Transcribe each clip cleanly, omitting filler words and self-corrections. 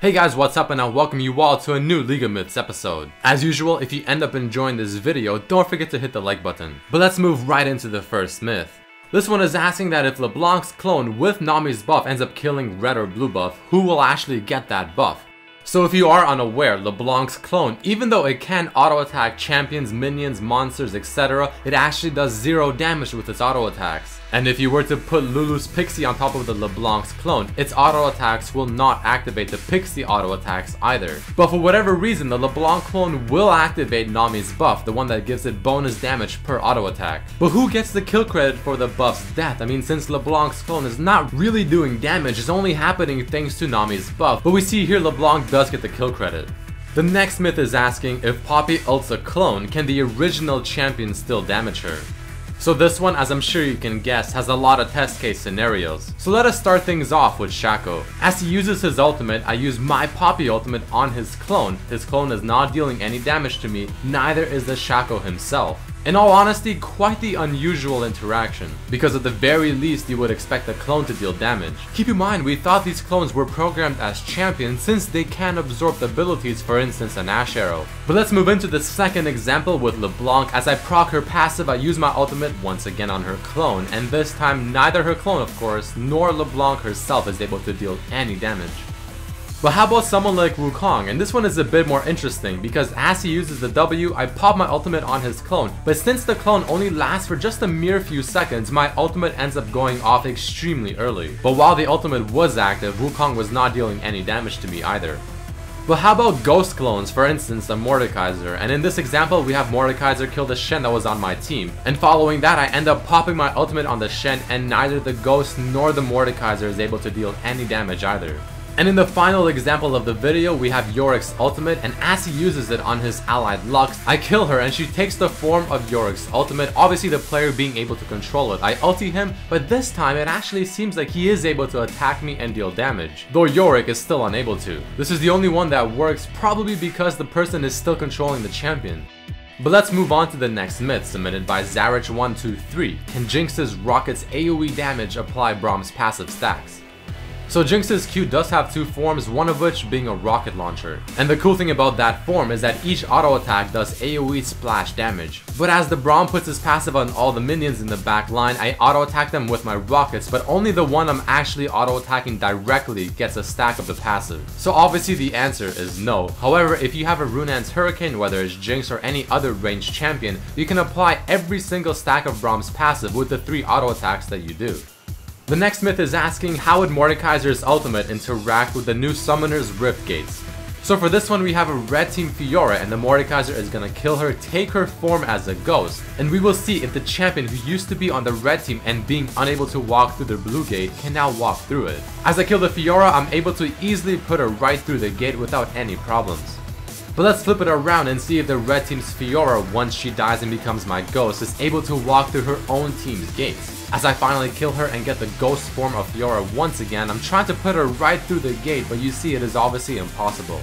Hey guys, what's up, and I welcome you all to a new League of Myths episode. As usual, if you end up enjoying this video, don't forget to hit the like button. But let's move right into the first myth. This one is asking that if LeBlanc's clone with Nami's buff ends up killing red or blue buff, who will actually get that buff? So if you are unaware, LeBlanc's clone, even though it can auto-attack champions, minions, monsters, etc., it actually does 0 damage with its auto-attacks. And if you were to put Lulu's Pixie on top of the LeBlanc's clone, its auto-attacks will not activate the Pixie auto-attacks either. But for whatever reason, the LeBlanc clone will activate Nami's buff, the one that gives it bonus damage per auto-attack. But who gets the kill credit for the buff's death? I mean, since LeBlanc's clone is not really doing damage, it's only happening thanks to Nami's buff. But we see here LeBlanc does get the kill credit. The next myth is asking, if Poppy ults a clone, can the original champion still damage her? So this one, as I'm sure you can guess, has a lot of test case scenarios. So let us start things off with Shaco. As he uses his ultimate, I use my Poppy ultimate on his clone. His clone is not dealing any damage to me, neither is the Shaco himself. In all honesty, quite the unusual interaction, because at the very least you would expect a clone to deal damage. Keep in mind, we thought these clones were programmed as champions since they can absorb the abilities, for instance an Ash Arrow. But let's move into the second example with LeBlanc. As I proc her passive, I use my ultimate once again on her clone, and this time neither her clone, of course, nor LeBlanc herself is able to deal any damage. But how about someone like Wukong? And this one is a bit more interesting because as he uses the W, I pop my ultimate on his clone, but since the clone only lasts for just a mere few seconds, my ultimate ends up going off extremely early. But while the ultimate was active, Wukong was not dealing any damage to me either. But how about ghost clones, for instance a Mordekaiser? And in this example we have Mordekaiser kill the Shen that was on my team, and following that I end up popping my ultimate on the Shen, and neither the ghost nor the Mordekaiser is able to deal any damage either. And in the final example of the video, we have Yorick's ultimate, and as he uses it on his allied Lux, I kill her and she takes the form of Yorick's ultimate, obviously the player being able to control it. I ulti him, but this time it actually seems like he is able to attack me and deal damage, though Yorick is still unable to. This is the only one that works, probably because the person is still controlling the champion. But let's move on to the next myth, submitted by Zarich123. Can Jinx's Rocket's AoE damage apply Braum's passive stacks? So Jinx's Q does have 2 forms, one of which being a rocket launcher. And the cool thing about that form is that each auto attack does AoE splash damage. But as the Braum puts his passive on all the minions in the back line, I auto attack them with my rockets, but only the one I'm actually auto attacking directly gets a stack of the passive. So obviously the answer is no. However, if you have a Runaan's Hurricane, whether it's Jinx or any other ranged champion, you can apply every single stack of Braum's passive with the 3 auto attacks that you do. The next myth is asking, how would Mordekaiser's ultimate interact with the new Summoner's Rift Gates? So for this one we have a red team Fiora, and the Mordekaiser is gonna kill her, take her form as a ghost, and we will see if the champion who used to be on the red team and being unable to walk through the blue gate can now walk through it. As I kill the Fiora, I'm able to easily put her right through the gate without any problems. But let's flip it around and see if the red team's Fiora, once she dies and becomes my ghost, is able to walk through her own team's gates. As I finally kill her and get the ghost form of Fiora once again, I'm trying to put her right through the gate, but you see it is obviously impossible.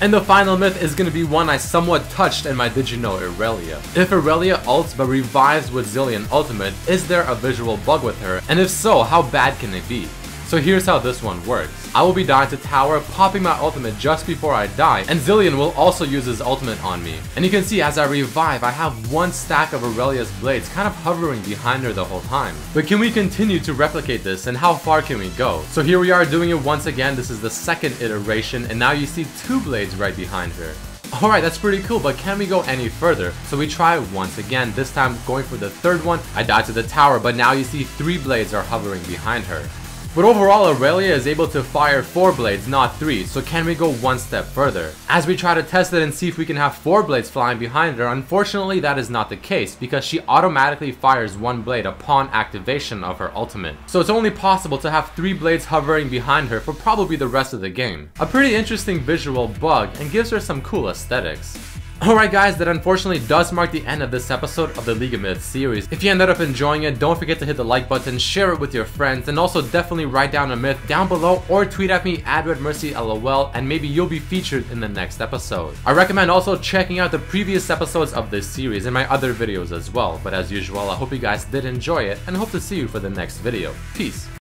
And the final myth is going to be one I somewhat touched in my Did You Know Irelia. If Irelia ults but revives with Zilean ultimate, is there a visual bug with her? And if so, how bad can it be? So here's how this one works. I will be dying to tower, popping my ultimate just before I die, and Zilean will also use his ultimate on me. And you can see as I revive, I have 1 stack of Aurelia's blades kind of hovering behind her the whole time. But can we continue to replicate this, and how far can we go? So here we are doing it once again. This is the second iteration, and now you see 2 blades right behind her. Alright, that's pretty cool, but can we go any further? So we try once again, this time going for the 3rd one. I die to the tower, but now you see 3 blades are hovering behind her. But overall, Aurelia is able to fire 4 blades, not 3, so can we go one step further? As we try to test it and see if we can have 4 blades flying behind her, unfortunately that is not the case, because she automatically fires 1 blade upon activation of her ultimate. So it's only possible to have 3 blades hovering behind her for probably the rest of the game. A pretty interesting visual bug, and gives her some cool aesthetics. Alright guys, that unfortunately does mark the end of this episode of the League of Myths series. If you ended up enjoying it, don't forget to hit the like button, share it with your friends, and also definitely write down a myth down below or tweet at me at RedMercyLOL, and maybe you'll be featured in the next episode. I recommend also checking out the previous episodes of this series and my other videos as well. But as usual, I hope you guys did enjoy it and hope to see you for the next video. Peace!